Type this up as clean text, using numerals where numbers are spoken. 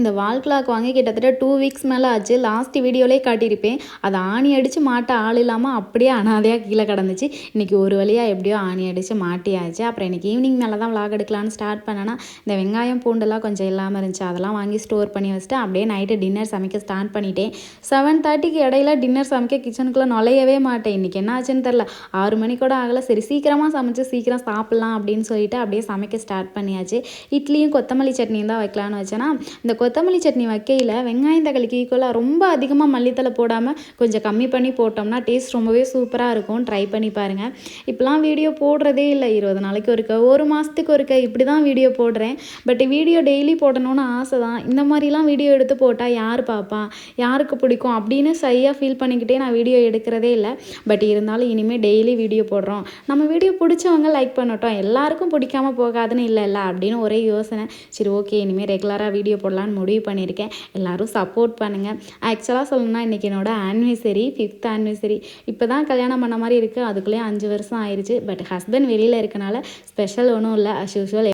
இந்த wall clock வாங்கி கிட்டத்தட்ட 2 வீக்ஸ் மேலே ஆச்சு. லாஸ்ட் வீடியோலேயே காட்டியிருப்பேன். அது ஆணி அடித்து மாட்ட ஆள் இல்லாமல் அப்படியே அனாதையாக கீழே கிடந்துச்சு. இன்றைக்கி ஒரு வழியாக எப்படியோ ஆணி அடித்து மாட்டியாச்சு. அப்புறம் இன்றைக்கி ஈவினிங் மேலே தான் விளாக் எடுக்கலான்னு ஸ்டார்ட் பண்ணேன்னா இந்த வெங்காயம் பூண்டெல்லாம் கொஞ்சம் இல்லாமல் இருந்துச்சு. அதெல்லாம் வாங்கி ஸ்டோர் பண்ணி வச்சுட்டு அப்படியே நைட்டு டின்னர் சமைக்க ஸ்டார்ட் பண்ணிட்டேன். 7:30க்கு இடையில டின்னர் சமைக்க கிச்சனுக்குள்ளே நுழையவே மாட்டேன். இன்றைக்கி என்ன ஆச்சுன்னு தெரில. 6 மணி கூட ஆகலை. சரி சீக்கிரமாக சமைச்சு சீக்கிரம் சாப்பிட்லாம் அப்படின்னு சொல்லிட்டு அப்படியே சமைக்க ஸ்டார்ட் பண்ணியாச்சு. இட்லியும் கொத்தமல்லி சட்னியும் தான் வைக்கலான்னு வச்சேன்னா இந்த கொத்தமல்லி சட்னி வைக்கையில் வெங்காயம் தக்காளிக்கு ஈக்குவலாக ரொம்ப அதிகமாக மல்லித்தலை போடாமல் கொஞ்சம் கம்மி பண்ணி போட்டோம்னா டேஸ்ட் ரொம்பவே சூப்பராக இருக்கும். ட்ரை பண்ணி பாருங்கள். இப்போலாம் வீடியோ போடுறதே இல்லை. 20 நாளைக்கு ஒருக்க, ஒரு மாதத்துக்கு ஒருக்க இப்படி தான் வீடியோ போடுறேன். பட் வீடியோ டெய்லி போடணும்னு ஆசை தான். இந்த மாதிரிலாம் வீடியோ எடுத்து போட்டால் யார் பார்ப்பா, யாருக்கு பிடிக்கும் அப்படின்னு சரியாக ஃபீல் பண்ணிக்கிட்டே நான் வீடியோ எடுக்கிறதே இல்லை. பட் இருந்தாலும் இனிமேல் டெய்லி வீடியோ போடுறோம். நம்ம வீடியோ பிடிச்சவங்க லைக் பண்ணட்டும், எல்லாருக்கும் பிடிக்காமல் போகாதுன்னு இல்லை அப்படின்னு ஒரே யோசனை. சரி ஓகே, இனிமேல் ரெகுலராக வீடியோ போடலான்னு முடிவு பண்ணியிருக்கேன். எல்லோரும் சப்போர்ட் பண்ணுங்கள். ஆக்சுவலாக சொல்லணும்னா இன்றைக்கி என்னோடய ஆனிவர்சரி, 5th ஆனிவர்சரி. இப்போ தான் கல்யாணம் பண்ண மாதிரி இருக்குது. அதுக்குள்ளேயே 5 வருஷம் ஆயிடுச்சு. பட் ஹஸ்பண்ட் வெளியில் இருக்கனால ஸ்பெஷல் ஒன்றும் இல்லை. As usual